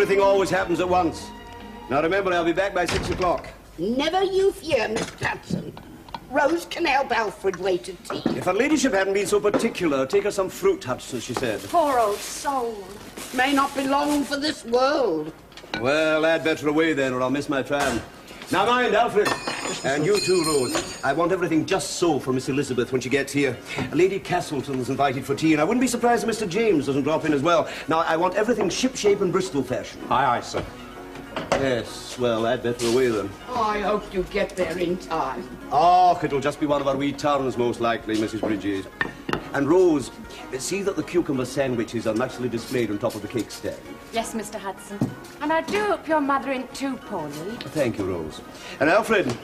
Everything always happens at once. Now remember, I'll be back by 6 o'clock. Never you fear, Mr. Hudson. Rose can help Alfred wait at tea. If her ladyship hadn't been so particular, take her some fruit, Hudson, she said. Poor old soul. May not be long for this world. Well, I'd better away then, or I'll miss my tram. Now mind, Alfred. And you too, Rose. I want everything just so for Miss Elizabeth when she gets here. Lady Castleton's invited for tea, and I wouldn't be surprised if Mr. James doesn't drop in as well. Now, I want everything ship-shape and Bristol fashion. Aye, aye, sir. Yes, well, I'd better away then. Oh, I hope you get there in time. Oh, it'll just be one of our wee turns, most likely, Mrs. Bridges. And Rose, see that the cucumber sandwiches are nicely displayed on top of the cake stand. Yes, Mr. Hudson. And I do hope your mother ain't too poorly. Thank you, Rose. And Alfred.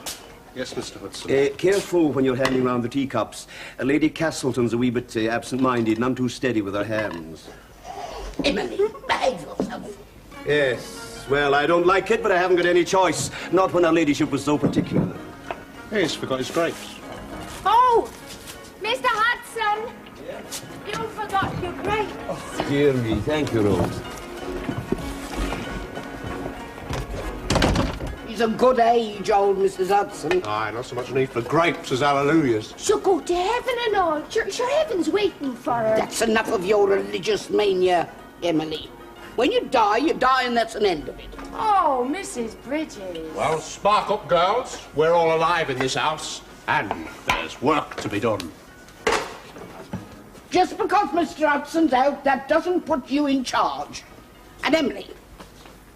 Yes, Mr. Hudson. Careful when you're handing round the teacups. Lady Castleton's a wee bit absent-minded, none too steady with her hands. Emily, behave yourself. Yes. Well, I don't like it, but I haven't got any choice. Not when her ladyship was so particular. Hey, he's forgot his grapes. Oh! Mr. Hudson! Yeah? You forgot your grapes. Oh, dear me. Thank you, Rose. He's a good age, old Mrs. Hudson. Aye, not so much need for grapes as hallelujahs. She'll go to heaven and all. Sure, heaven's waiting for her. That's enough of your religious mania, Emily. When you die, and that's an end of it. Oh, Mrs. Bridges. Well, spark up, girls. We're all alive in this house, and there's work to be done. Just because Mr. Hudson's out, that doesn't put you in charge. And Emily,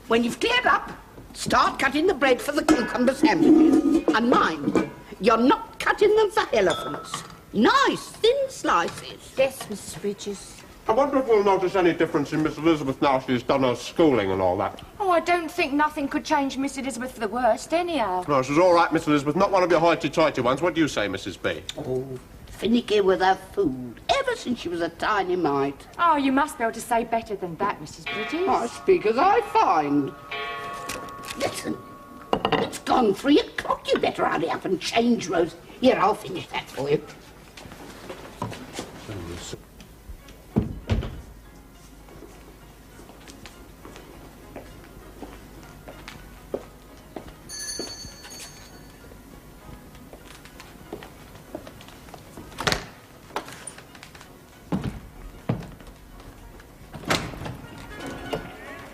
when you've cleared up, start cutting the bread for the cucumber sandwiches. And mind, you're not cutting them for elephants. Nice, thin slices. Yes, Mrs. Bridges. I wonder if we'll notice any difference in Miss Elizabeth now she's done her schooling and all that. Oh, I don't think nothing could change Miss Elizabeth for the worst, anyhow. No, she's all right, Miss Elizabeth. Not one of your hoity-toity ones. What do you say, Mrs. B? Oh, finicky with her food, ever since she was a tiny mite. Oh, you must be able to say better than that, Mrs. Bridges. I speak as I find. Listen, it's gone 3 o'clock. You better hurry up and change, Rose. Here, I'll finish that for you.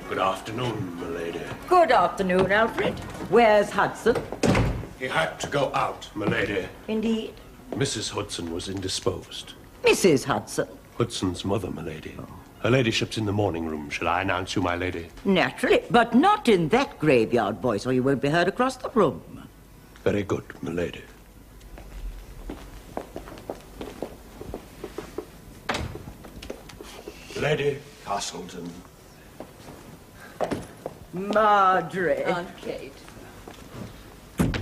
Good afternoon, milady. Good afternoon, Alfred. Where's Hudson? He had to go out, milady. Indeed. Mrs. Hudson was indisposed. Mrs. Hudson? Hudson's mother, milady. Her ladyship's in the morning room. Shall I announce you, my lady? Naturally, but not in that graveyard voice, or you won't be heard across the room. Very good, milady. Lady Castleton. Marjorie. Aunt Kate.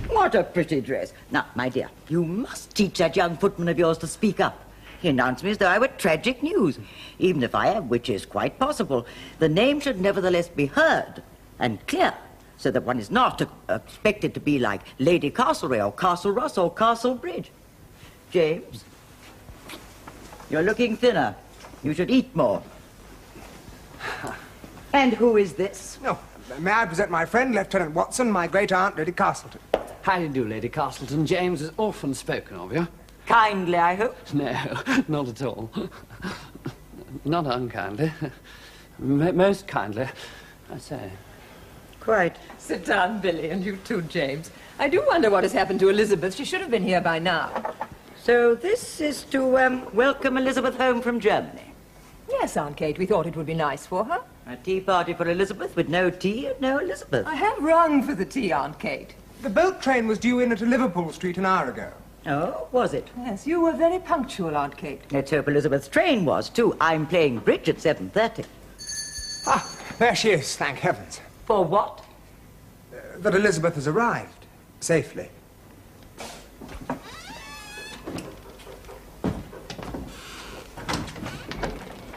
What a pretty dress. Now, my dear, you must teach that young footman of yours to speak up. He announced me as though I were tragic news. Even if I am, which is quite possible, the name should nevertheless be heard and clear, so that one is not expected to be like Lady Castlereagh or Castle Ross or Castle Bridge. James, you're looking thinner. You should eat more. And who is this? Oh, may I present my friend, Lieutenant Watson, my great-aunt, Lady Castleton. How do you do, Lady Castleton? James has often spoken of you. Kindly, I hope. No, not at all. Not unkindly. Most kindly, I say. Quite. Sit down, Billy, and you too, James. I do wonder what has happened to Elizabeth. She should have been here by now. So this is to welcome Elizabeth home from Germany. Yes, Aunt Kate, we thought it would be nice for her. A tea party for Elizabeth with no tea and no Elizabeth. I have rung for the tea, Aunt Kate. The boat train was due in at Liverpool Street an hour ago. Oh, was it? Yes, you were very punctual, Aunt Kate. Let's hope Elizabeth's train was, too. I'm playing bridge at 7:30. Ah, there she is, thank heavens. For what? That Elizabeth has arrived, safely.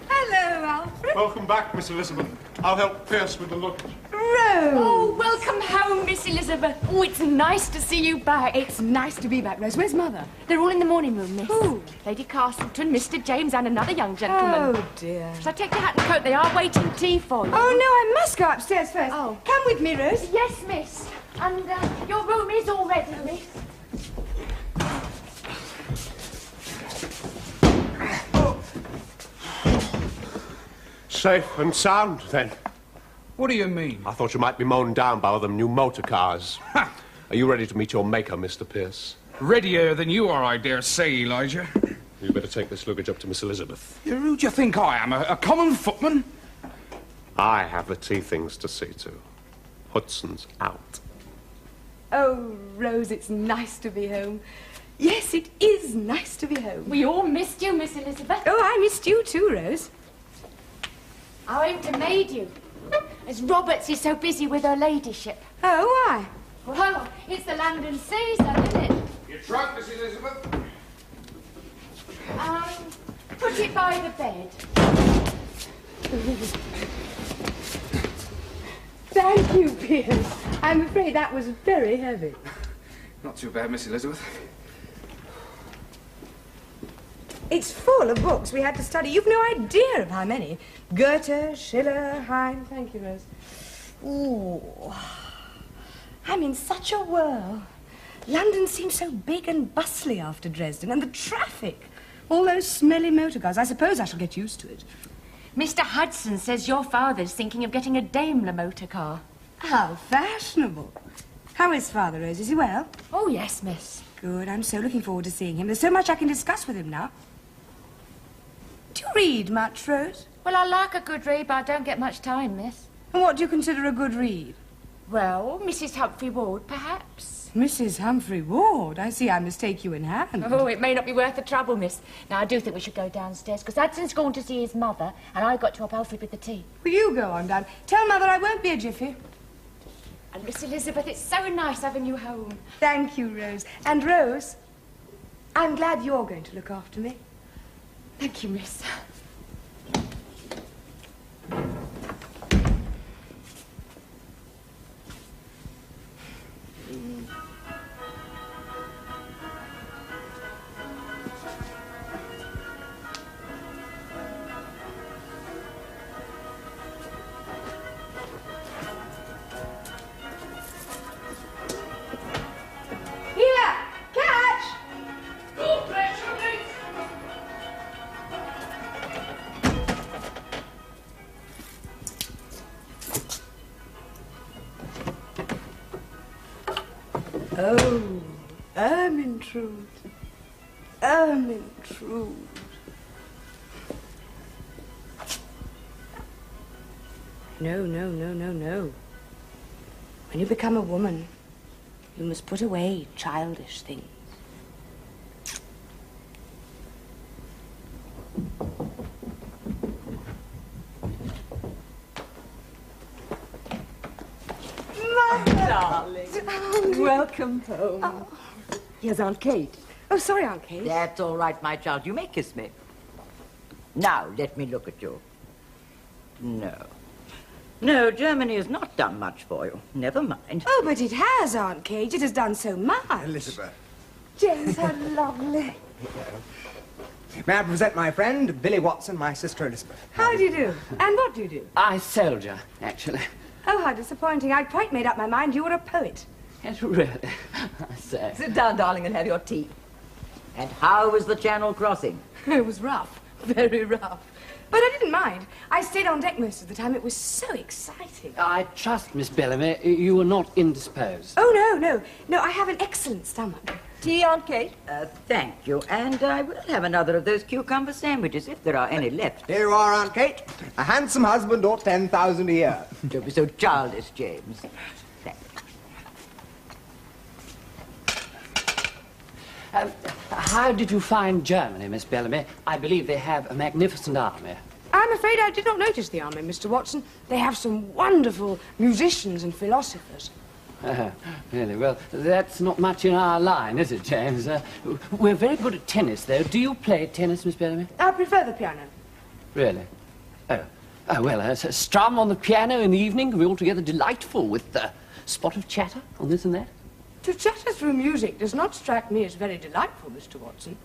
Hello, Alfred. Welcome back, Miss Elizabeth. I'll help Pierce with the luggage. Rose! Oh, welcome home, Miss Elizabeth. Oh, it's nice to see you back. It's nice to be back, Rose. Where's Mother? They're all in the morning room, Miss. Who? Lady Castleton, Mr. James, and another young gentleman. Oh, dear. Shall I take your hat and coat? They are waiting tea for you. Oh, no, I must go upstairs first. Oh. Come with me, Rose. Yes, miss. And your room is all ready, miss. Safe and sound, then. What do you mean? I thought you might be mown down by all them new motor cars. Ha! Are you ready to meet your maker, Mr. Pierce? Readier than you are, I dare say, Elijah. You better take this luggage up to Miss Elizabeth. Who do you think I am, a common footman? I have the tea things to see to. Hudson's out. Oh, Rose, it's nice to be home. Yes, it is nice to be home. We all missed you, Miss Elizabeth. Oh, I missed you too, Rose. I went to maid you, as Roberts is so busy with her ladyship. Oh, why? Well, it's the land and season, isn't it? Your trunk, Miss Elizabeth? Put it by the bed. Thank you, Pierce. I'm afraid that was very heavy. Not too bad, Miss Elizabeth. It's full of books we had to study. You've no idea of how many. Goethe, Schiller, Heine. Thank you, Rose. Ooh. I'm in such a whirl. London seems so big and bustly after Dresden, and the traffic. All those smelly motor cars. I suppose I shall get used to it. Mr. Hudson says your father's thinking of getting a Daimler motor car. How fashionable. How is Father, Rose? Is he well? Oh, yes, miss. Good. I'm so looking forward to seeing him. There's so much I can discuss with him now. Do you read much, Rose? Well, I like a good read, but I don't get much time, miss. And what do you consider a good read? Well, Mrs. Humphrey Ward, perhaps. Mrs. Humphrey Ward? I see I must take you in hand. Oh, it may not be worth the trouble, miss. Now, I do think we should go downstairs, because Hudson's gone to see his mother, and I've got to help Alfred with the tea. Will you go on, Dad? Tell Mother I won't be a jiffy. And Miss Elizabeth, it's so nice having you home. Thank you, Rose. And Rose, I'm glad you're going to look after me. Thank you, miss. Here! Catch! Oh, Ermintrude. Ermintrude. No, no, no, no, no. When you become a woman, you must put away childish things. Darling. Welcome home. Oh. Here's Aunt Kate. Oh, sorry, Aunt Kate. That's all right, my child. You may kiss me. Now, let me look at you. No. No, Germany has not done much for you. Never mind. Oh, but it has, Aunt Kate. It has done so much. Elizabeth. James, how lovely. May I present my friend, Billy Watson, my sister Elizabeth. How do you do? And what do you do? I soldier, actually. Oh, how disappointing. I'd quite made up my mind you were a poet. Yes, really. I say. Sit down, darling, and have your tea. And how was the Channel crossing? It was rough. Very rough. But I didn't mind. I stayed on deck most of the time. It was so exciting. I trust, Miss Bellamy, you were not indisposed. Oh, no, no. No, I have an excellent stomach. Tea, Aunt Kate? Thank you. And I will have another of those cucumber sandwiches, if there are any left. Here you are, Aunt Kate. A handsome husband or 10,000 a year. Don't be so childish, James. Thank you. How did you find Germany, Miss Bellamy? I believe they have a magnificent army. I'm afraid I did not notice the army, Mr. Watson. They have some wonderful musicians and philosophers. Really? Well, that's not much in our line, is it, James? We're very good at tennis, though. Do you play tennis, Miss Bellamy? I prefer the piano. Really? Oh. Oh, well, strum on the piano in the evening can be altogether delightful with a spot of chatter on this and that. To chatter through music does not strike me as very delightful, Mr. Watson.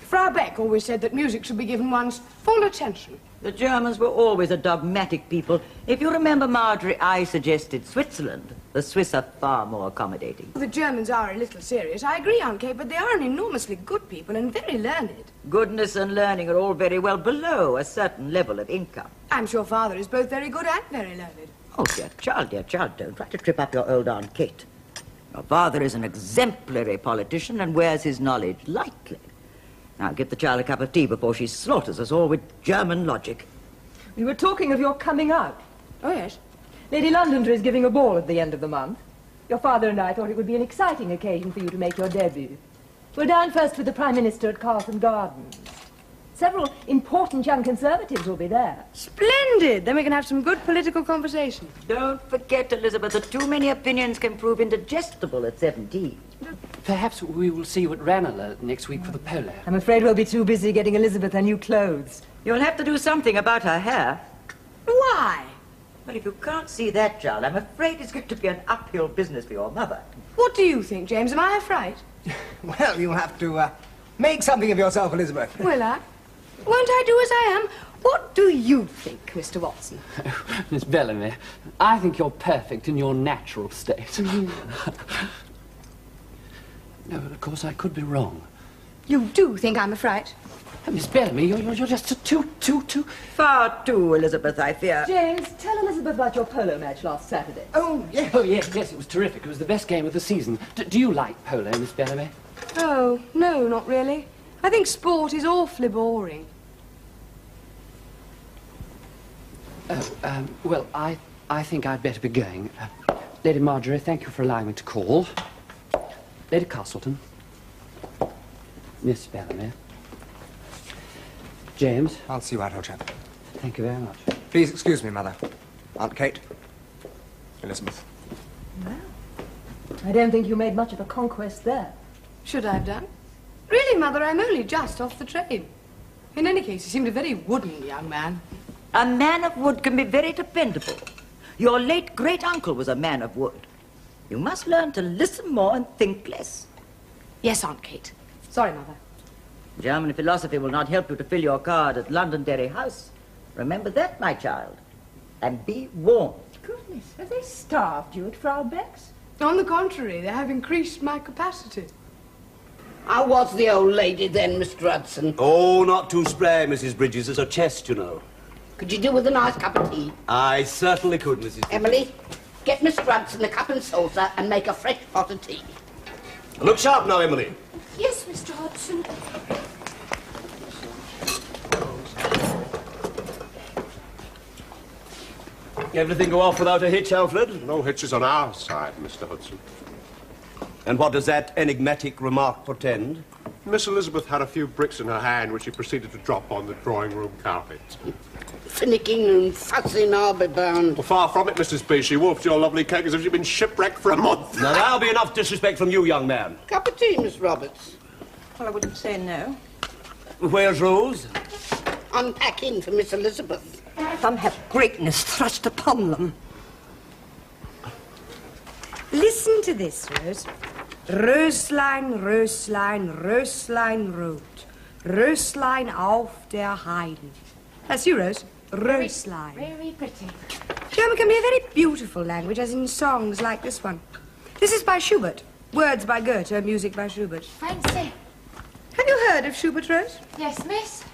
Frau Beck always said that music should be given one's full attention. The Germans were always a dogmatic people. If you remember, Marjorie, I suggested Switzerland. The Swiss are far more accommodating. The Germans are a little serious, I agree, Aunt Kate, but they are an enormously good people and very learned. Goodness and learning are all very well below a certain level of income. I'm sure Father is both very good and very learned. Oh, dear child, don't try to trip up your old Aunt Kate. Your father is an exemplary politician and wears his knowledge lightly. Now, give the child a cup of tea before she slaughters us all with German logic. We were talking of your coming out. Oh, yes. Lady Londonderry is giving a ball at the end of the month. Your father and I thought it would be an exciting occasion for you to make your debut. We'll dine first with the Prime Minister at Carlton Gardens. Several important young Conservatives will be there. Splendid! Then we can have some good political conversation. Don't forget, Elizabeth, that too many opinions can prove indigestible at 17. Perhaps we will see you at Ranelagh next week for the polo. I'm afraid we'll be too busy getting Elizabeth her new clothes. You'll have to do something about her hair. Why? Well, if you can't see that, child, I'm afraid it's going to be an uphill business for your mother. What do you think, James? Am I a fright? Well, you'll have to make something of yourself, Elizabeth. Will I? Won't I do as I am? What do you think, Mr. Watson? Miss Bellamy, I think you're perfect in your natural state. No, but of course I could be wrong. You do think I'm a fright? Miss Bellamy, you're just too... Far too, Elizabeth, I fear. James, tell Elizabeth about your polo match last Saturday. Oh, yes. Oh, yes, it was terrific. It was the best game of the season. Do you like polo, Miss Bellamy? Oh, no, not really. I think sport is awfully boring. Oh, well, I think I'd better be going. Lady Marjorie, thank you for allowing me to call. Lady Castleton. Miss Bellamy. James. I'll see you out, old chap. Thank you very much. Please excuse me, Mother. Aunt Kate. Elizabeth. Well, I don't think you made much of a conquest there. Should I have done? Really, Mother, I'm only just off the train. In any case, he seemed a very wooden young man. A man of wood can be very dependable. Your late great-uncle was a man of wood. You must learn to listen more and think less. Yes, Aunt Kate. Sorry, Mother. German philosophy will not help you to fill your card at Londonderry House. Remember that, my child. And be warned. Goodness, have they starved you at Frau Beck's? On the contrary, they have increased my capacity. How was the old lady then, Mr. Hudson? Oh, not too spry, Mrs. Bridges. There's a chest, you know. Could you do with a nice cup of tea? I certainly could, Mrs. Emily, get Mr. Hudson a cup and saucer and make a fresh pot of tea. Look sharp now, Emily. Yes, Mr. Hudson. Everything go off without a hitch, Alfred? No hitches on our side, Mr. Hudson. And what does that enigmatic remark portend? Miss Elizabeth had a few bricks in her hand, which she proceeded to drop on the drawing-room carpet. Finicking and fussing, I'll be bound. Well, far from it, Mrs. B. She wolfed your lovely cake as if she'd been shipwrecked for a month. Now, that'll be enough disrespect from you, young man. Cup of tea, Miss Roberts. Well, I wouldn't say no. Where's Rose? Unpacking for Miss Elizabeth. Some have greatness thrust upon them. Listen to this, Rose. Röslein, Röslein, Röslein rot. Röslein auf der Heide. That's you, Rose. Röslein. Very pretty. German can be a very beautiful language, as in songs like this one. This is by Schubert. Words by Goethe, music by Schubert. Fancy. Have you heard of Schubert, Rose? Yes, miss.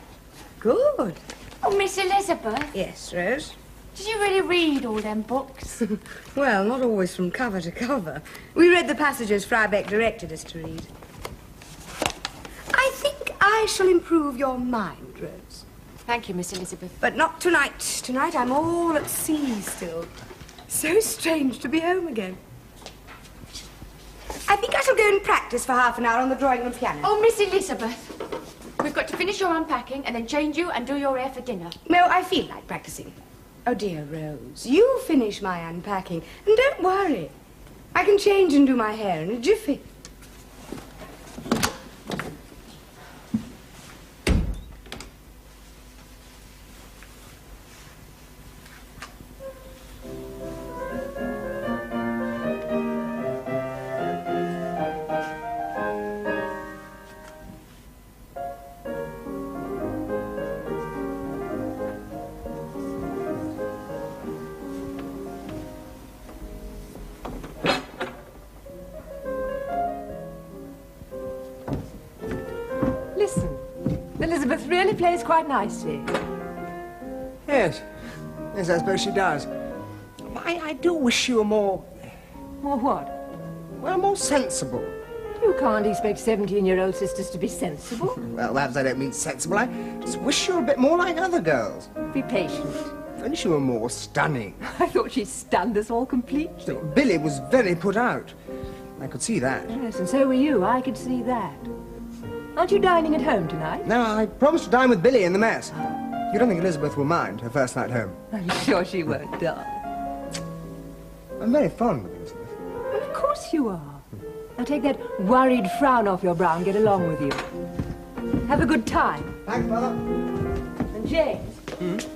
Good. Oh, Miss Elizabeth. Yes, Rose. Did you really read all them books? Well, not always from cover to cover. We read the passages Frau Beck directed us to read. I think I shall improve your mind, Rose. Thank you, Miss Elizabeth. But not tonight. Tonight I'm all at sea still. So strange to be home again. I think I shall go and practice for half an hour on the drawing room piano. Oh, Miss Elizabeth, we've got to finish your unpacking and then change you and do your hair for dinner. No, I feel like practicing. Oh, dear Rose, you finish my unpacking, and don't worry. I can change and do my hair in a jiffy. Elizabeth really plays quite nicely. Yes. Yes, I suppose she does. I do wish you were more... More what? Well, more sensible. You can't expect 17-year-old sisters to be sensible. Well, perhaps I don't mean sensible. I just wish you were a bit more like other girls. Be patient. I wish you were more stunning. I thought she stunned us all completely. Billy was very put out. I could see that. Yes, and so were you. I could see that. Aren't you dining at home tonight? No, I promised to dine with Billy in the mess. You don't think Elizabeth will mind her first night home? I'm sure she won't, darling. I'm very fond of Elizabeth. Well, of course you are. Now take that worried frown off your brow and get along with you. Have a good time. Thanks, Mother. And James,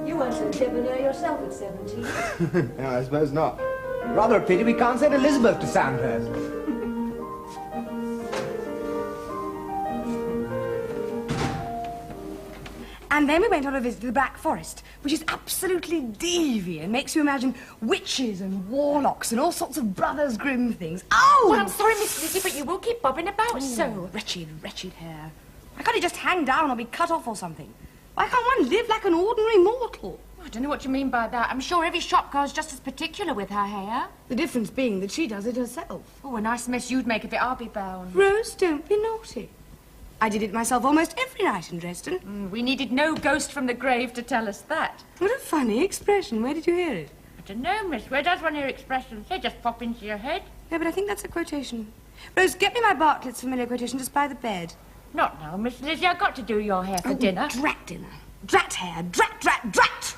you weren't so debonair yourself at 17. No, I suppose not. Rather a pity we can't send Elizabeth to Sandhurst. And then we went on a visit to the Black Forest, which is absolutely deviant and makes you imagine witches and warlocks and all sorts of Brothers Grimm things. Oh! Well, I'm sorry, Miss Lizzie, but you will keep bobbing about so. Wretched, wretched hair. Why can't it just hang down or be cut off or something? Why can't one live like an ordinary mortal? I don't know what you mean by that. I'm sure every shop girl's just as particular with her hair. The difference being that she does it herself. Oh, a nice mess you'd make of it, I'll be bound. Rose, don't be naughty. I did it myself almost every night in Dresden. We needed no ghost from the grave to tell us that. What a funny expression. Where did you hear it? I don't know, miss. Where does one hear expressions? They just pop into your head. No, but I think that's a quotation. Rose, get me my Bartlett's familiar quotation just by the bed. Not now, Miss Lizzie. I've got to do your hair for dinner. Drat dinner. Drat hair. Drat, drat, drat!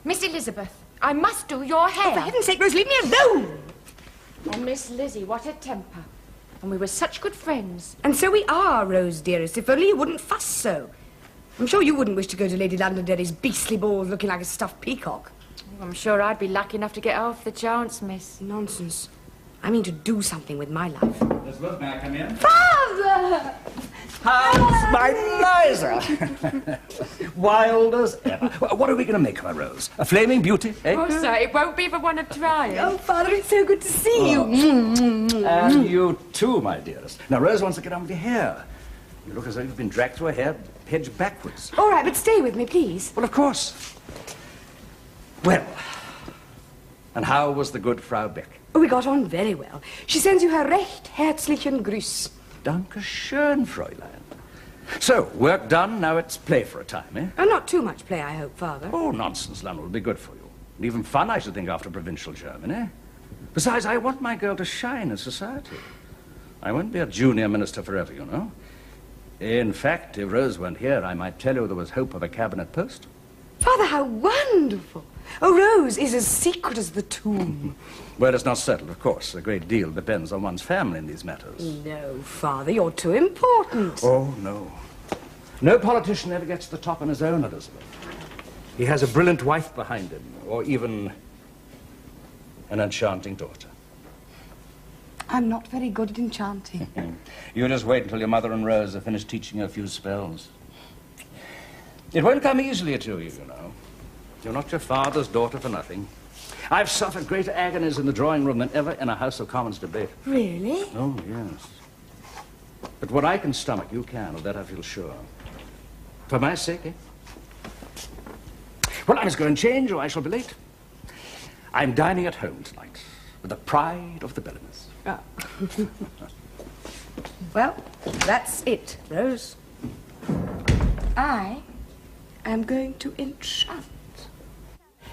Miss Elizabeth, I must do your hair. Oh, for heaven's sake, Rose, leave me alone! Oh, Miss Lizzie, what a temper. And we were such good friends. And so we are, Rose, dearest, if only you wouldn't fuss so. I'm sure you wouldn't wish to go to Lady Londonderry's beastly balls looking like a stuffed peacock. Oh, I'm sure I'd be lucky enough to get half the chance, miss. Nonsense. I mean to do something with my life. Elizabeth, may I come in? Father! How's my Liza? Wild as ever. What are we going to make of her, Rose? A flaming beauty, eh? Oh, sir, it won't be for one of trying. Oh, Father, it's so good to see you. And you too, my dearest. Now, Rose wants to get on with your hair. You look as though you've been dragged through a hair hedge backwards. All right, but stay with me, please. Well, of course. Well, and how was the good Frau Beck? Oh, we got on very well. She sends you her recht herzlichen Gruß. Danke schön, Fräulein. So, work done, now it's play for a time, eh? Oh, not too much play, I hope, Father. Oh, nonsense, London will be good for you. And even fun, I should think, after provincial Germany. Besides, I want my girl to shine in society. I won't be a junior minister forever, you know. In fact, if Rose weren't here, I might tell you there was hope of a cabinet post. Father, how wonderful. Oh, Rose is as secret as the tomb. Well, it's not settled, of course. A great deal depends on one's family in these matters. No, Father, you're too important. Oh, no. No politician ever gets to the top on his own, Elizabeth. He has a brilliant wife behind him, or even an enchanting daughter. I'm not very good at enchanting. You just wait until your mother and Rose have finished teaching you a few spells. It won't come easily to you, you know. You're not your father's daughter for nothing. I've suffered greater agonies in the drawing room than ever in a House of Commons debate. Really? Oh, yes. But what I can stomach, you can, of that I feel sure. For my sake, eh? Well, I must go and change, or I shall be late. I'm dining at home tonight with the pride of the Bellamys. Ah. Well, that's it, Rose. I am going to enchant.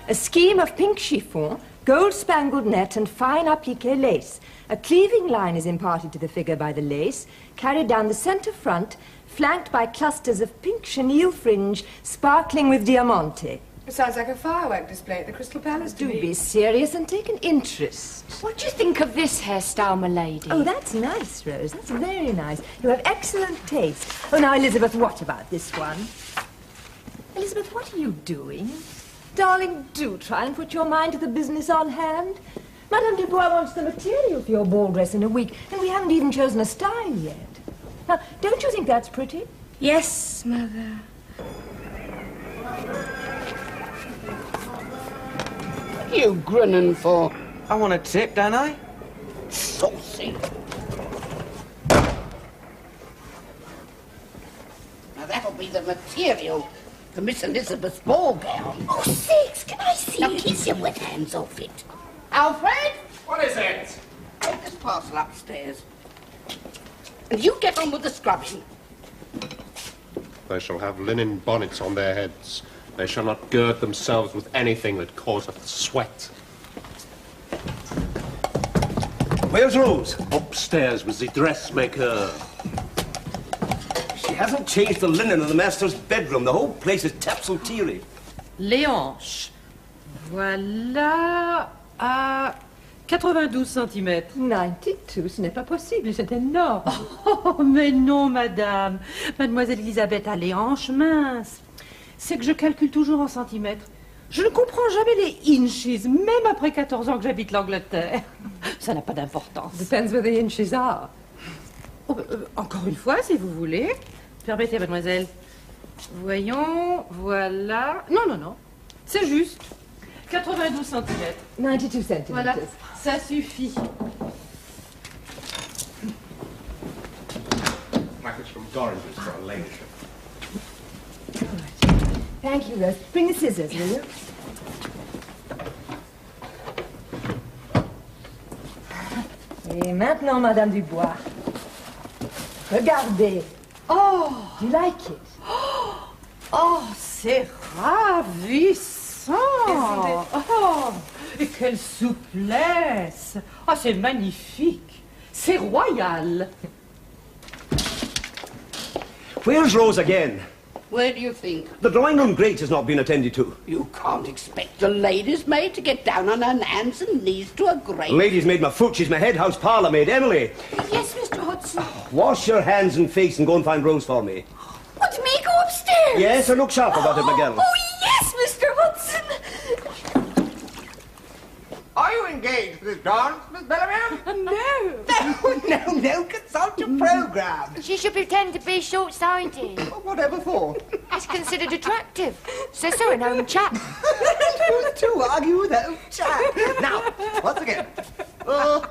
A scheme of pink chiffon, gold-spangled net and fine appliqué lace. A cleaving line is imparted to the figure by the lace, carried down the centre front, flanked by clusters of pink chenille fringe sparkling with diamante. It sounds like a firework display at the Crystal Palace to Do me. be serious and take an interest. What do you think of this hairstyle, my lady? Oh, that's nice, Rose. That's very nice. You have excellent taste. Oh, now, Elizabeth, what about this one? Elizabeth, what are you doing? Darling, do try and put your mind to the business on hand. Madame Dubois wants the material for your ball dress in a week, and we haven't even chosen a style yet. Now, don't you think that's pretty? Yes, Mother. What are you grinning for? I want a tip, don't I? Saucy. that'll be the material for Miss Elizabeth's ball gown. Oh, sakes, can I see Now it? keep your wet hands off it. Alfred, What is it? take this parcel upstairs. And you get on with the scrubbing. They shall have linen bonnets on their heads. They shall not gird themselves with anything that causeth sweat. Where's Rose? Upstairs with the dressmaker. She hasn't changed the linen in the master's bedroom. The whole place is topsy-turvy. Les hanches. Voilà à 92 cm. 92, ce n'est pas possible, c'est énorme. Oh, mais non, madame. Mademoiselle Elisabeth a les hanches minces. C'est que je calcule toujours en centimètres. Je ne comprends jamais les inches, même après 14 ans que j'habite l'Angleterre. Ça n'a pas d'importance. Depends where the inches are. Oh, encore une fois, si vous voulez. Permettez, mademoiselle. Voyons, voilà. Non, non, non. C'est juste. 92 cm. 92 centimeters. Voilà, ça suffit. Package from Dorringers for a ladyship. Thank you, Rose. Bring the scissors, will you? Et maintenant, Madame Dubois. Regardez. Oh, Do you like it? oh, c'est ravissant. Oh, et quelle souplesse. Oh, c'est magnifique. C'est royal. Where's Rose again? Where do you think? The drawing-room grate has not been attended to. You can't expect a lady's maid to get down on her hands and knees to a grate. Lady's maid my foot. She's my head house parlour maid, Emily. Yes, Mr. Hudson. Wash your hands and face and go and find Rose for me. What, me go upstairs? Yes, and look sharp about it, my girl. Oh, yes, Mr. Hudson. Are you engaged for this dance, Miss Bellingham? No. No, consult your programme. She should pretend to be short-sighted. Whatever for? That's considered attractive. Says so in home chat. You two argue with home chat. Now, once again. Are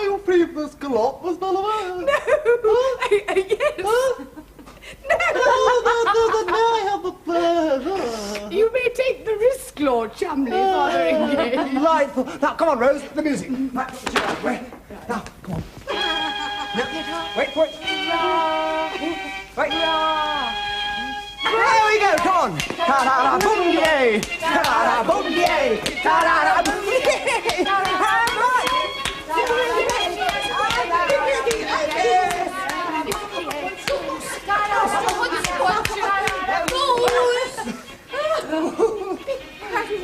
you free for this galop, Miss Bellingham? Yes. You may take the risk, Lord Chumley, Father engaged. Delightful. Now, come on, Rose, the music. Right, now, come on. No, wait for it. Wait. There we go, come on. Ta-da-da, boom, yay. Ta-da-da, boom, yay. Ta-da-da, boom, yay.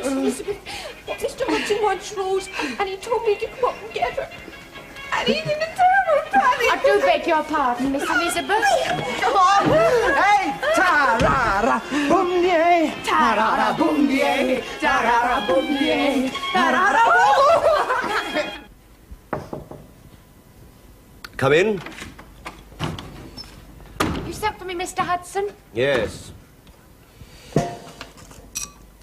Elizabeth, Mr. Hudson wants Rose, and he told me to come up and get her. And he's in a terrible panic. I do beg your pardon, Miss Elizabeth. Come on. Hey, ta-ra-ra, boom, yay. Ta-ra-ra, boom, yay. Ta-ra-ra, boom, yay. Ta-ra-ra, boom. Come in. You sent for me, Mr. Hudson? Yes.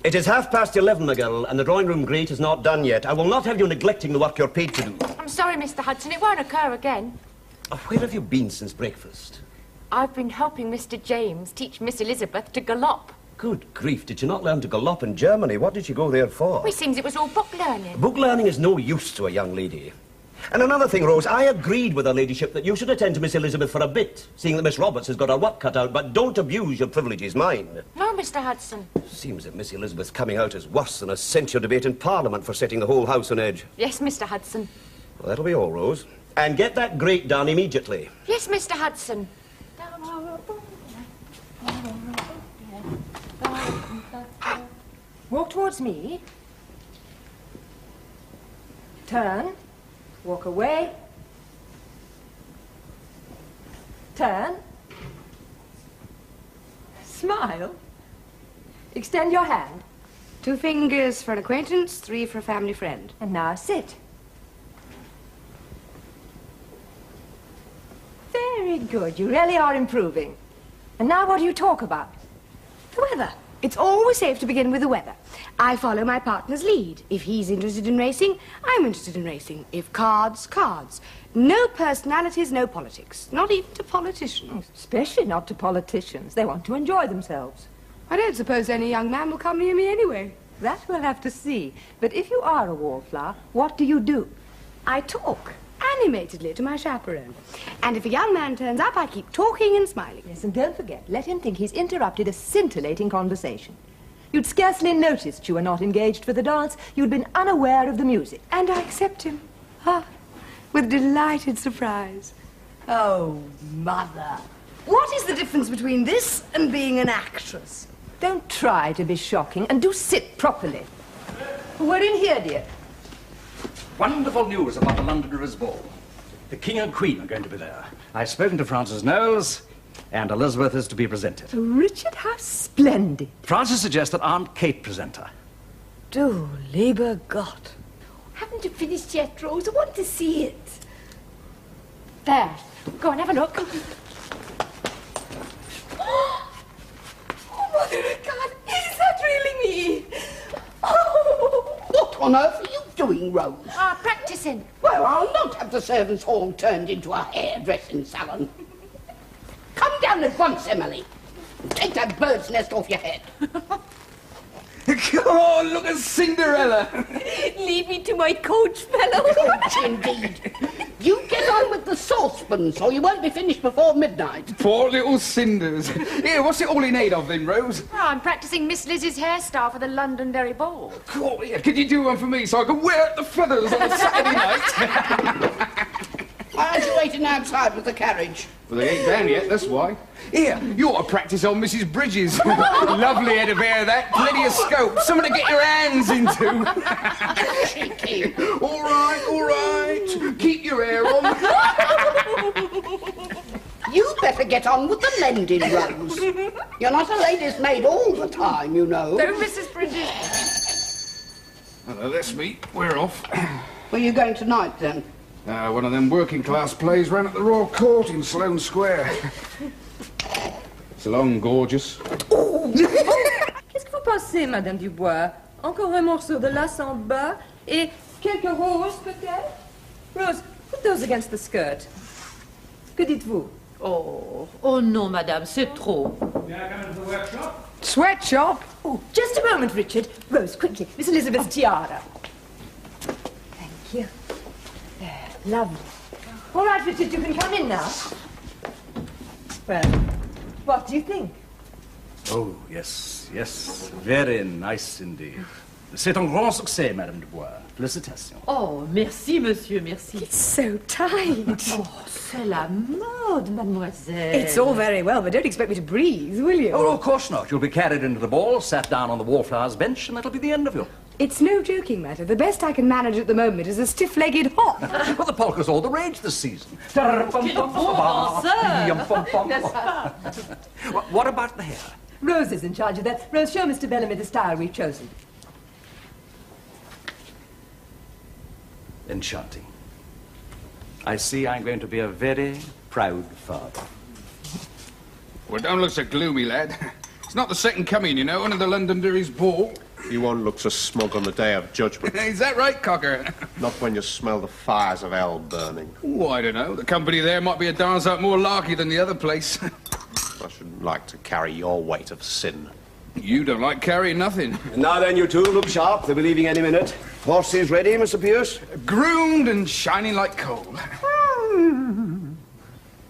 It is 11:30, my girl, and the drawing-room grate is not done yet. I will not have you neglecting the work you're paid to do. I'm sorry, Mr. Hudson. It won't occur again. Oh, where have you been since breakfast? I've been helping Mr. James teach Miss Elizabeth to gallop. Good grief, did you not learn to gallop in Germany? What did she go there for? Well, it seems it was all book learning. Book learning is no use to a young lady. And another thing, Rose, I agreed with her ladyship that you should attend to Miss Elizabeth for a bit, seeing that Miss Roberts has got her work cut out, but don't abuse your privileges, mind. No, Mr. Hudson. Seems that Miss Elizabeth's coming out is worse than a censure debate in Parliament for setting the whole house on edge. Yes, Mr. Hudson. Well, that'll be all, Rose. And get that grate done immediately. Yes, Mr. Hudson. Walk towards me. Turn. Walk away. Turn. Smile. Extend your hand. 2 fingers for an acquaintance, 3 for a family friend. And now sit. Very good. You really are improving. And now what do you talk about? The weather. It's always safe to begin with the weather. I follow my partner's lead. If he's interested in racing, I'm interested in racing. If cards, cards. No personalities, no politics. Not even to politicians. Especially not to politicians. They want to enjoy themselves. I don't suppose any young man will come near me anyway. That we'll have to see. But if you are a wallflower, what do? I talk animatedly to my chaperone. And if a young man turns up, I keep talking and smiling. Yes, and don't forget, let him think he's interrupted a scintillating conversation. You'd scarcely noticed you were not engaged for the dance. You'd been unaware of the music. And I accept him. With delighted surprise. Oh, Mother. What is the difference between this and being an actress? Don't try to be shocking, and do sit properly. We're in here, dear. Wonderful news about the Londoners' ball. The King and Queen are going to be there. I've spoken to Francis Knowles, and Elizabeth is to be presented. Richard, how splendid. Francis suggests that Aunt Kate present her. Du lieber Gott. Haven't you finished yet, Rose? I want to see it. There. Go and have a look. Oh, Mother of God, is that really me? Oh! What on earth are you doing, Rose? Practicing. Well, I'll not have the servants' hall turned into a hairdressing salon. Come down at once, Emily. Take that bird's nest off your head. Come on, look at Cinderella. Leave me to my coach, fellow. Indeed. You get on with the saucepans, or you won't be finished before midnight. Poor little cinders. Here, what's it all in aid of then, Rose? Oh, I'm practicing Miss Lizzie's hairstyle for the Londonderry Ball. Oh, yeah. Could you do one for me so I can wear the feathers on a Saturday night? Why aren't you waiting outside with the carriage? Well, they ain't down yet, that's why. Here, you ought to practice on Mrs. Bridges. Lovely head of hair, that. Plenty of scope. Something to get your hands into. Cheeky. All right. Keep your hair on. You better get on with the mending, Rose. You're not a lady's maid all the time, you know. No, Mrs. Bridges. Hello, that's me. We're off. Where are you going tonight, then? One of them working class plays ran at the Royal Court in Sloane Square. So long, gorgeous. Qu'est-ce que vous pensez, Madame Dubois? Encore un morceau de la samba et quelques roses, peut-être? Rose, put those against the skirt. Que dites-vous? Oh non, madame, c'est trop. May I come into the workshop? Sweatshop? Oh, just a moment, Richard. Rose, quickly. Miss Elizabeth's tiara. Thank you. There, lovely. All right, Richard, you can come in now. Well, what do you think? Oh, yes. Very nice indeed. C'est un grand succès, Madame Dubois. Félicitations. Oh, merci, monsieur, merci. It's so tight. Oh, c'est la mode, mademoiselle. It's all very well, but don't expect me to breathe, will you? Oh, of course not. You'll be carried into the ball, sat down on the wallflowers bench, and that'll be the end of you. It's no joking matter. The best I can manage at the moment is a stiff-legged hop. Well, the polka's all the rage this season. What about the hair? Rose is in charge of that. Rose, show Mr. Bellamy the style we've chosen. Enchanting. I see I'm going to be a very proud father. Well, don't look so gloomy, lad. It's not the second coming, you know, under the Londonderry's ball. You won't look so smug on the day of judgment. Is that right, Cocker? Not when you smell the fires of hell burning. Oh, I don't know. The company there might be a darn sight more larky than the other place. I shouldn't like to carry your weight of sin. You don't like carrying nothing. Now then, you two, look sharp. They'll be leaving any minute. Horses ready, Mr. Pierce? Groomed and shining like coal.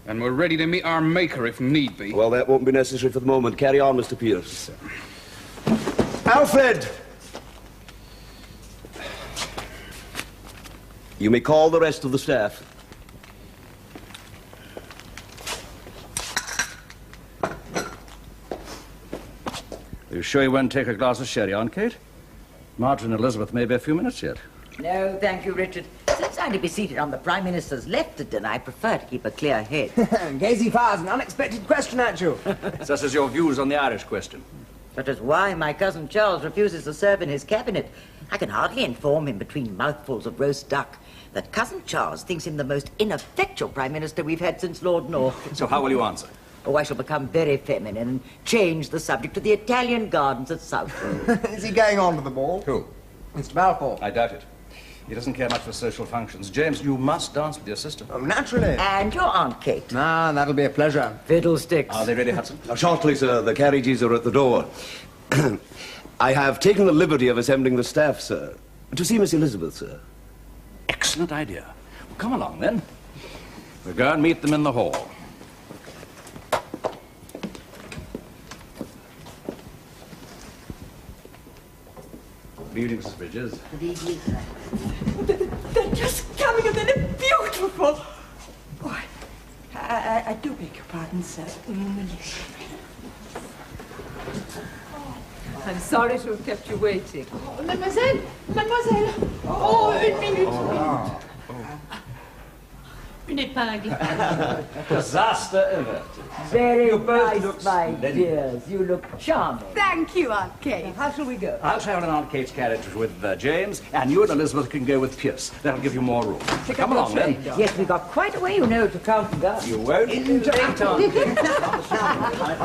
And we're ready to meet our maker if need be. Well, that won't be necessary for the moment. Carry on, Mr. Pierce. Alfred! You may call the rest of the staff. Are you sure you won't take a glass of sherry on, Kate? Marjorie and Elizabeth may be a few minutes yet. No, thank you, Richard. Since I'm to be seated on the Prime Minister's left at dinner, I prefer to keep a clear head. In case he fires an unexpected question at you. Such as your views on the Irish question. That is why my cousin Charles refuses to serve in his cabinet. I can hardly inform him between mouthfuls of roast duck that cousin Charles thinks him the most ineffectual Prime Minister we've had since Lord North. So how will you answer? Oh, I shall become very feminine and change the subject to the Italian gardens at Southwold. Is he going on to the ball? Who? Mr. Balfour. I doubt it. He doesn't care much for social functions. James, you must dance with your sister. Oh, naturally. And your Aunt Kate. Ah, that'll be a pleasure. Fiddlesticks. Are they ready, Hudson? Shortly, sir. The carriages are at the door. I have taken the liberty of assembling the staff, sir. To see Miss Elizabeth, sir. Excellent idea. Well, come along, then. We'll go and meet them in the hall. Good evening, Mrs. Bridges. Good evening, sir. They're just coming and they're beautiful. Oh, I do beg your pardon, sir. I'm sorry to have kept you waiting. Oh, mademoiselle, mademoiselle. Oh, une minute. Une épingle. Disaster averted. Very nice, my dears. You look charming. Thank you, Aunt Kate. How shall we go? I'll travel in Aunt Kate's carriage with James, and you and Elizabeth can go with Pierce. That'll give you more room. Come along, then. Yes, we got quite a way, you know, to Carlton Gardens. You won't be late, Aunt Kate. I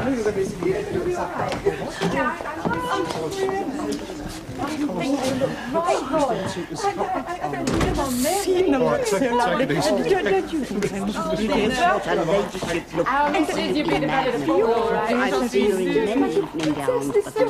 know you're going to be You've been invited to ball, all right? I've seen her in many evening gowns, but the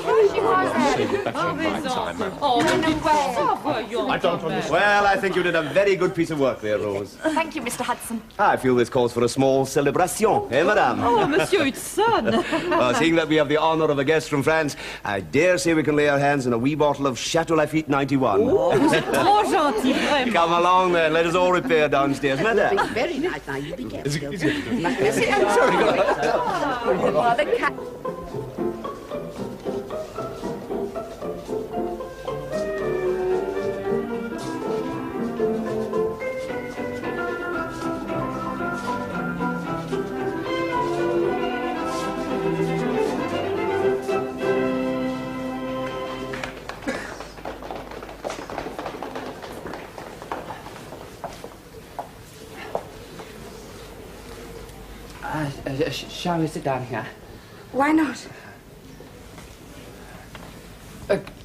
Well, I think you did a very good piece of work there, Rose. Thank you, Mr. Hudson. I feel this calls for a small celebration, eh, madame? Oh, Monsieur Hudson. Well, seeing that we have the honour of a guest from France, I dare say we can lay our hands on a wee bottle of Chateau Lafite 91. Trop gentil, vraiment. Come along, then. Let us all repair downstairs, madame. It's very nice. Now, you be careful. Well, the cat... Shall we sit down here? Why not?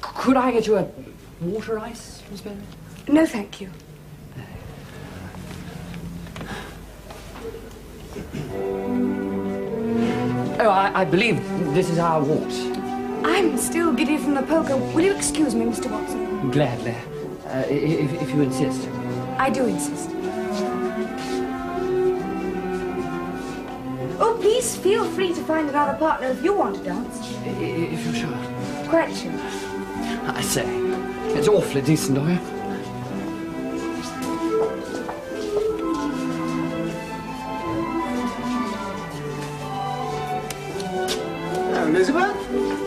Could I get you a water ice, Miss Bennet? No, thank you. Oh, I believe this is our waltz. I'm still giddy from the polka. Will you excuse me, Mr. Watson? Gladly, if you insist. I do insist. Oh, please feel free to find another partner if you want to dance. If you're sure. Quite sure. I say, it's awfully decent of you. Hello, Elizabeth.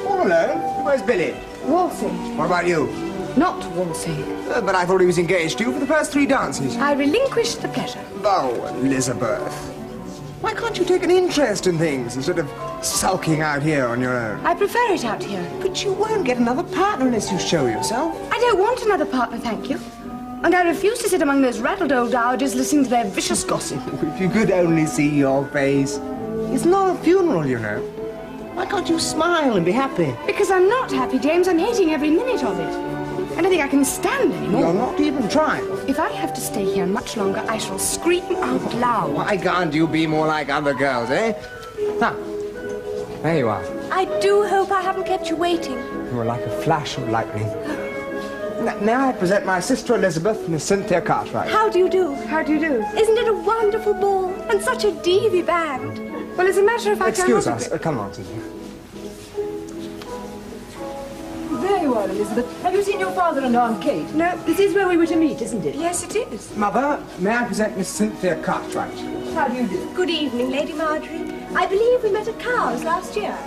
All alone? Where's Billy? Waltzing. What about you? Not waltzing. But I thought he was engaged to you for the first 3 dances. I relinquished the pleasure. Oh, Elizabeth. Why can't you take an interest in things instead of sulking out here on your own? I prefer it out here. But you won't get another partner unless you show yourself. I don't want another partner, thank you. And I refuse to sit among those rattled old dowagers listening to their vicious gossip. If you could only see your face. It's not a funeral, you know. Why can't you smile and be happy? Because I'm not happy, James. I'm hating every minute of it. I don't think I can stand anymore. You're not even trying. If I have to stay here much longer, I shall scream out loud. Why can't you be more like other girls, eh? Ah, there you are. I do hope I haven't kept you waiting. You were like a flash of lightning. Now I present my sister Elizabeth, Miss Cynthia Cartwright. How do you do? How do you do? Isn't it a wonderful ball? And such a divi band. Well, as a matter of fact, Excuse us. Come on, Cynthia. There you are, Elizabeth. Have you seen your father and Aunt Kate? No, this is where we were to meet, isn't it? Yes, it is. Mother, may I present Miss Cynthia Cartwright? How do you do? Good evening, Lady Marjorie. I believe we met at Cowes last year.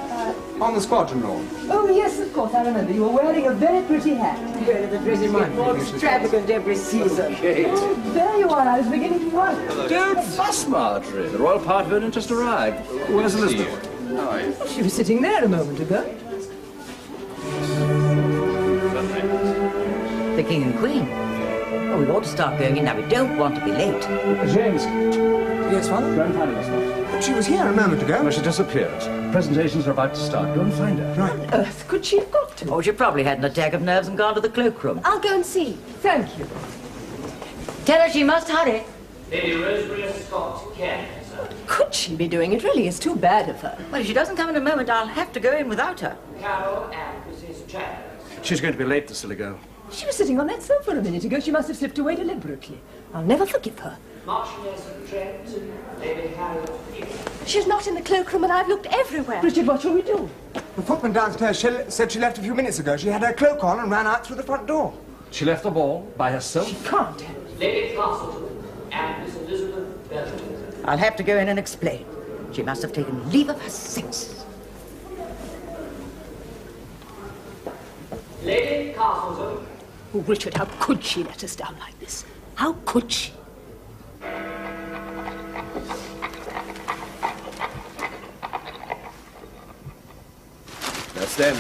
On the squadron lawn. Oh, yes, of course, I remember. You were wearing a very pretty hat. Well, the dress is more extravagant every season. Oh, there you are. I was beginning to wonder. Don't fuss, Marjorie. The royal party boat just arrived. Where's Elizabeth? She was sitting there a moment ago. The King and Queen. Oh, we ought to start going in now. We don't want to be late. James. Yes, Father? Go and find Elizabeth. She was here a moment ago. Well, she disappeared. Presentations are about to start. Go and find her. Right. On earth could she have got to? Oh, she probably had an attack of nerves and gone to the cloakroom. I'll go and see. Thank you. Tell her she must hurry. Lady Rosemary Scott, care, sir. Could she be doing it? Really, it's too bad of her. Well, if she doesn't come in a moment, I'll have to go in without her. Carol and Mrs. Chambers. She's going to be late, the silly girl. She was sitting on that sofa a minute ago. She must have slipped away deliberately. I'll never forgive her. Marchioness of Trent, Lady Harriet Field. She's not in the cloakroom and I've looked everywhere. Richard, what shall we do? The footman downstairs said she left a few minutes ago. She had her cloak on and ran out through the front door. She left the ball by herself? She can't have. Lady Castleton and Miss Elizabeth Benton. I'll have to go in and explain. She must have taken leave of her senses. Lady Castleton. Oh, Richard, how could she let us down like this? How could she? That's them.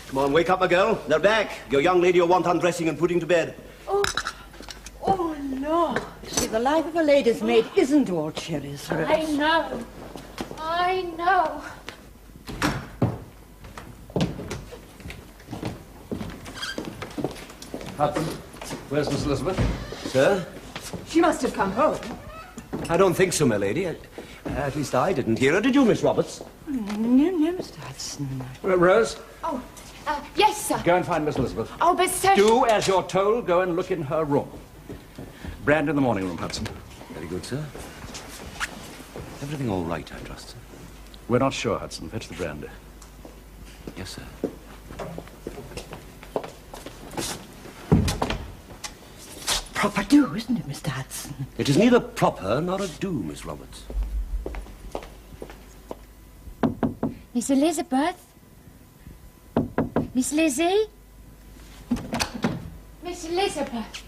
Come on, wake up, my girl. They're back. Your young lady will want undressing and putting to bed. Oh, no. See, the life of a lady's maid isn't all cherries, Rose. I know. I know. Hudson, where's Miss Elizabeth? Sir? She must have come home. I don't think so, my lady. At least I didn't hear her. Did you, Miss Roberts? No, Mr. Hudson. Rose, Oh, yes, sir. go and find Miss Elizabeth. Oh, but sir... Do as you're told. Go and look in her room. Brand in the morning room, Hudson. Very good, sir. Everything all right, I trust, sir? We're not sure, Hudson. Fetch the brandy. Yes, sir. Proper do, isn't it, Mr. Hudson? It is neither proper nor a do, Miss Roberts. Miss Elizabeth? Miss Lizzie? Miss Elizabeth?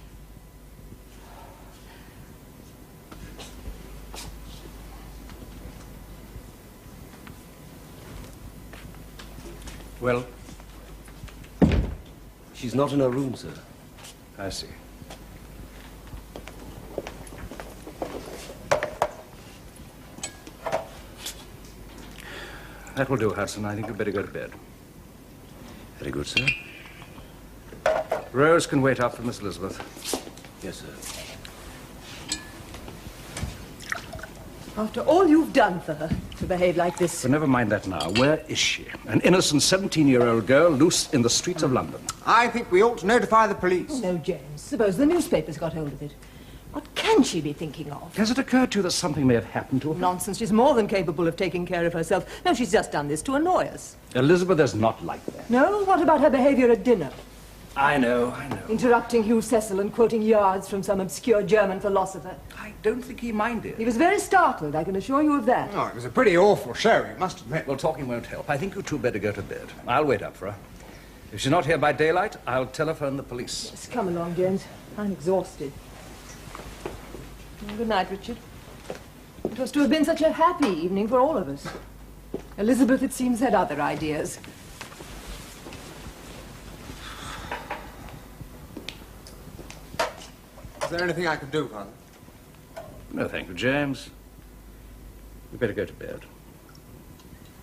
Well, she's not in her room, sir. I see. That will do, Hudson. I think you'd better go to bed. Very good, sir. Rose can wait up for Miss Elizabeth. Yes, sir. After all you've done for her, to behave like this. So never mind that now. Where is she? An innocent 17-year-old girl loose in the streets of London. I think we ought to notify the police. No, James. Suppose the newspapers got hold of it. What can she be thinking of? Has it occurred to you that something may have happened to her? Nonsense. She's more than capable of taking care of herself. No, she's just done this to annoy us. Elizabeth is not like that. No? What about her behavior at dinner? I know. Interrupting Hugh Cecil and quoting yards from some obscure German philosopher. I don't think he minded. He was very startled, I can assure you of that. Oh, it was a pretty awful show, you must admit. Well, talking won't help. I think you two better go to bed. I'll wait up for her. If she's not here by daylight, I'll telephone the police. Yes, come along, James. I'm exhausted. Good night, Richard. It was to have been such a happy evening for all of us. Elizabeth, it seems, had other ideas. Is there anything I can do, Father? No, thank you, James. You better go to bed.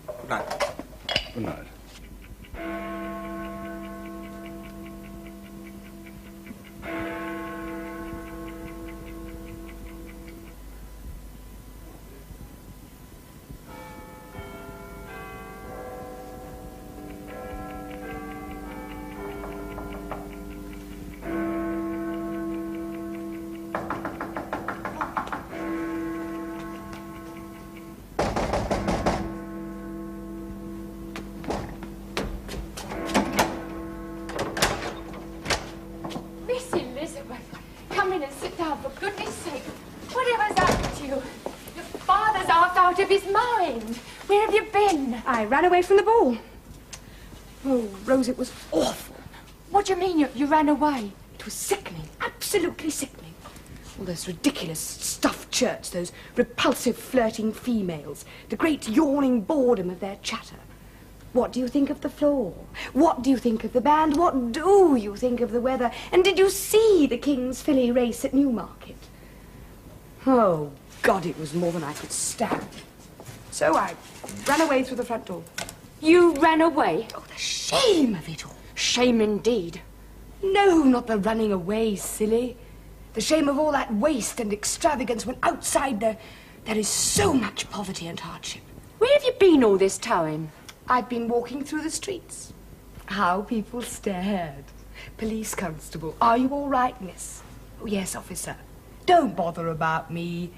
Good night. Good night. Miss Elizabeth, come in and sit down, for goodness sake. Whatever's happened to you? Your father's half out of his mind. Where have you been? I ran away from the ball. Oh, Rose, it was awful. What do you mean you ran away? It was sickening, absolutely sickening. All those ridiculous stuffed church, those repulsive flirting females, the great yawning boredom of their chatter. What do you think of the floor? What do you think of the band? What do you think of the weather? And did you see the King's filly race at Newmarket? Oh, God, it was more than I could stand. So I ran away through the front door. You ran away? Oh, the shame of it all. Shame indeed. No, not the running away, silly. The shame of all that waste and extravagance when outside there is so much poverty and hardship. Where have you been all this time? I've been walking through the streets. How people stared. Police constable, are you all right, miss? Oh, yes, officer. Don't bother about me.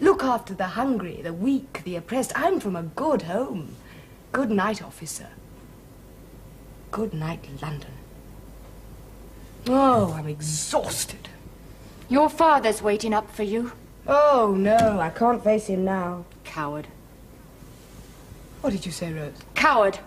Look after the hungry, the weak, the oppressed. I'm from a good home. Good night, officer. Good night, London. Oh, I'm exhausted. Your father's waiting up for you. Oh, no, I can't face him now. Coward. What did you say, Rose? Coward.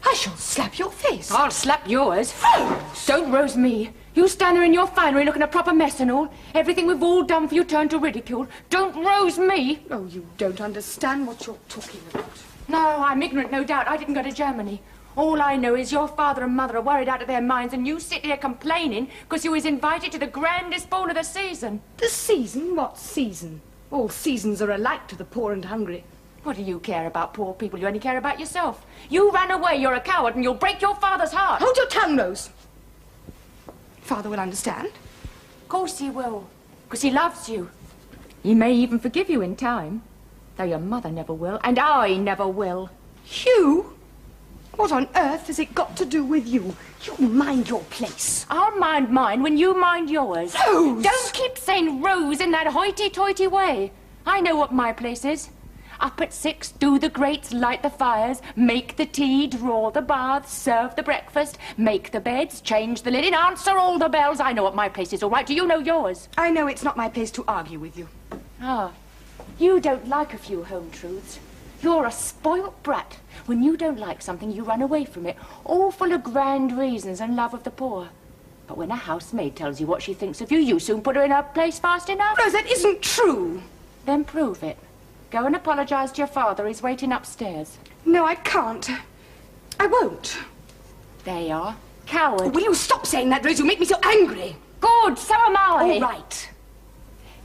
I shall slap your face. I'll slap yours. Rose! Don't rose me. You stand there in your finery looking a proper mess and all. Everything we've all done for you turned to ridicule. Don't rose me. Oh, you don't understand what you're talking about. No, I'm ignorant, no doubt. I didn't go to Germany. All I know is your father and mother are worried out of their minds and you sit here complaining because you was invited to the grandest ball of the season. The season? What season? All seasons are alike to the poor and hungry. What do you care about poor people? You only care about yourself. You ran away, you're a coward, and you'll break your father's heart. Hold your tongue, Rose. Father will understand. Of course he will, because he loves you. He may even forgive you in time, though your mother never will, and I never will. You? What on earth has it got to do with you? You mind your place. I'll mind mine when you mind yours. Rose! Don't keep saying Rose in that hoity-toity way. I know what my place is. Up at 6, do the grates, light the fires, make the tea, draw the baths, serve the breakfast, make the beds, change the linen, answer all the bells. I know what my place is, all right. Do you know yours? I know it's not my place to argue with you. Ah, you don't like a few home truths. You're a spoilt brat. When you don't like something, you run away from it, all full of grand reasons and love of the poor. But when a housemaid tells you what she thinks of you, you soon put her in her place fast enough. Rose, that isn't true. Then prove it. Go and apologise to your father. He's waiting upstairs. No, I can't. I won't. There you are. Coward. Will you stop saying that, Rose? You make me so angry. Good, so am I. All right.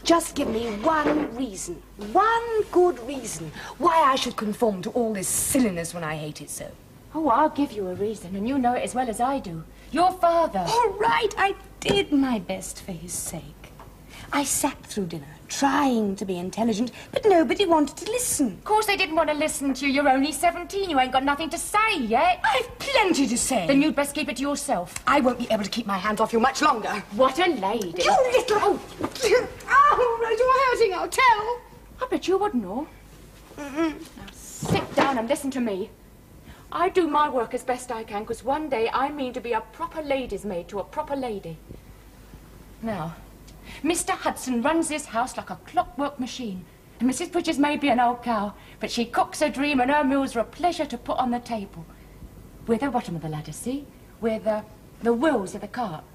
Just give me one reason, one good reason, why I should conform to all this silliness when I hate it so. Oh, I'll give you a reason, and you know it as well as I do. Your father. All right, I did my best for his sake. I sat through dinner, trying to be intelligent, but nobody wanted to listen. Of course they didn't want to listen to you. You're only 17. You ain't got nothing to say yet. I've plenty to say. Then you'd best keep it to yourself. I won't be able to keep my hands off you much longer. What a lady. You little... Oh, Rose, you're hurting, I'll tell. I bet you wouldn't know. Now sit down and listen to me. I do my work as best I can, because one day I mean to be a proper lady's maid to a proper lady. Now... Mr. Hudson runs this house like a clockwork machine. And Mrs. Bridges may be an old cow, but she cooks a dream and her meals are a pleasure to put on the table. We're the bottom of the ladder, see? We're the wheels of the cart.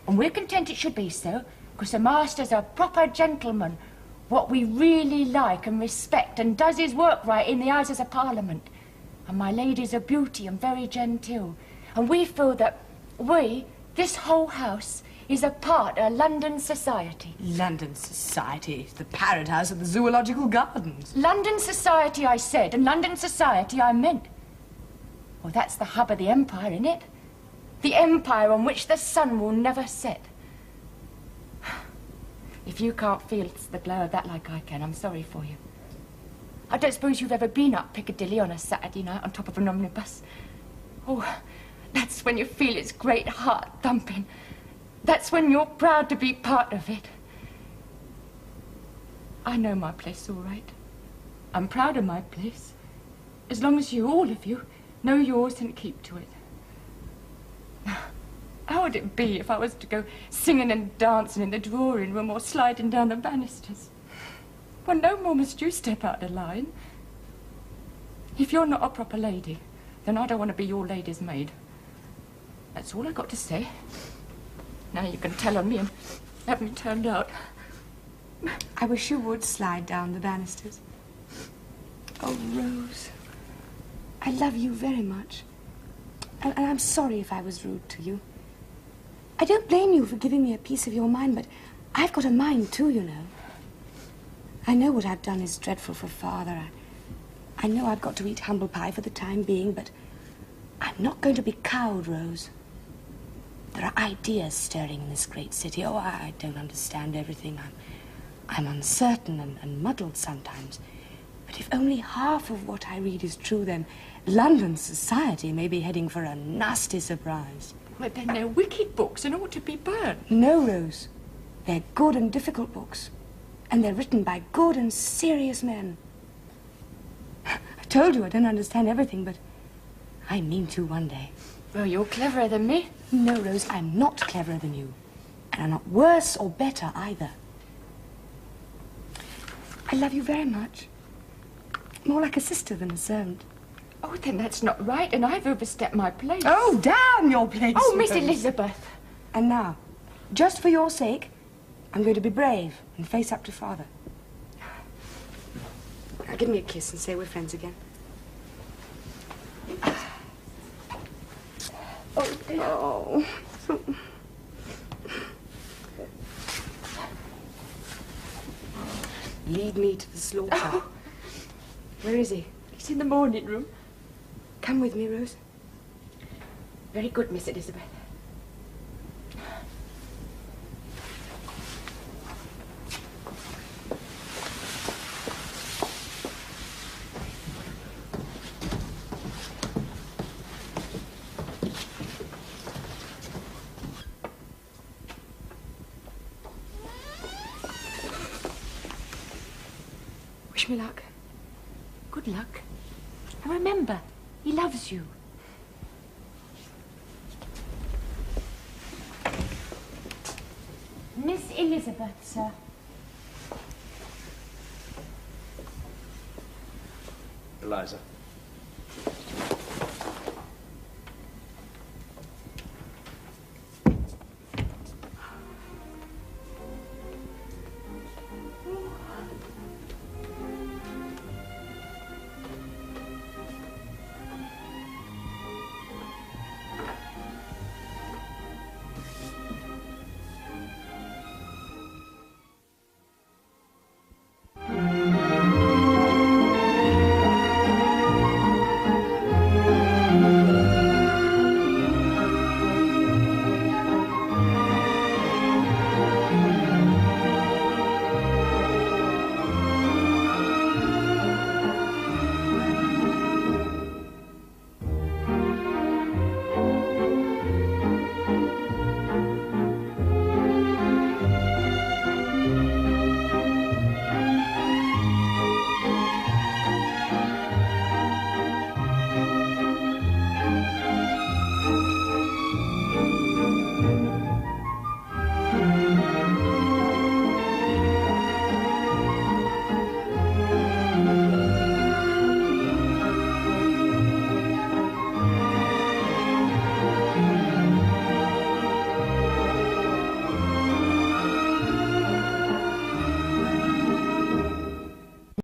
And we're content it should be so, because the master's a proper gentleman, what we really like and respect, and does his work right in the Houses of Parliament. And my lady's a beauty and very genteel. And we feel that this whole house, is a part of London society. London society? The parrot house at the Zoological Gardens. London society, I said, and London society I meant. Well, that's the hub of the empire, isn't it? The empire on which the sun will never set. If you can't feel the glow of that like I can, I'm sorry for you. I don't suppose you've ever been up Piccadilly on a Saturday night on top of an omnibus. Oh, that's when you feel its great heart thumping. That's when you're proud to be part of it. I know my place all right. I'm proud of my place. As long as you, all of you, know yours and keep to it. How would it be if I was to go singing and dancing in the drawing room or sliding down the banisters? Well, no more must you step out of line. If you're not a proper lady, then I don't want to be your lady's maid. That's all I've got to say. Now you can tell on me and have me turned out. I wish you would slide down the banisters. Oh, Rose, I love you very much. And I'm sorry if I was rude to you. I don't blame you for giving me a piece of your mind, but I've got a mind too, you know. I know what I've done is dreadful for Father. I know I've got to eat humble pie for the time being, but I'm not going to be cowed, Rose. There are ideas stirring in this great city. Oh, I don't understand everything. I'm uncertain and muddled sometimes. But if only half of what I read is true, then London society may be heading for a nasty surprise. Well, then they're wicked books and ought to be burnt. No, Rose. They're good and difficult books. And they're written by good and serious men. I told you I don't understand everything, but I mean to one day. Well, you're cleverer than me. No, Rose, I'm not cleverer than you. And I'm not worse or better either. I love you very much. More like a sister than a servant. Oh, then that's not right, and I've overstepped my place. Oh, damn your place. Oh, Miss Rose. Elizabeth. And now, just for your sake, I'm going to be brave and face up to Father. Now, give me a kiss and say we're friends again. Oh, dear. Oh. Lead me to the slaughter. Oh. Where is he? He's in the morning room. Come with me, Rose. Very good, Miss Elizabeth. Wish me luck. Good luck. And remember, he loves you. Miss Elizabeth, sir. Eliza.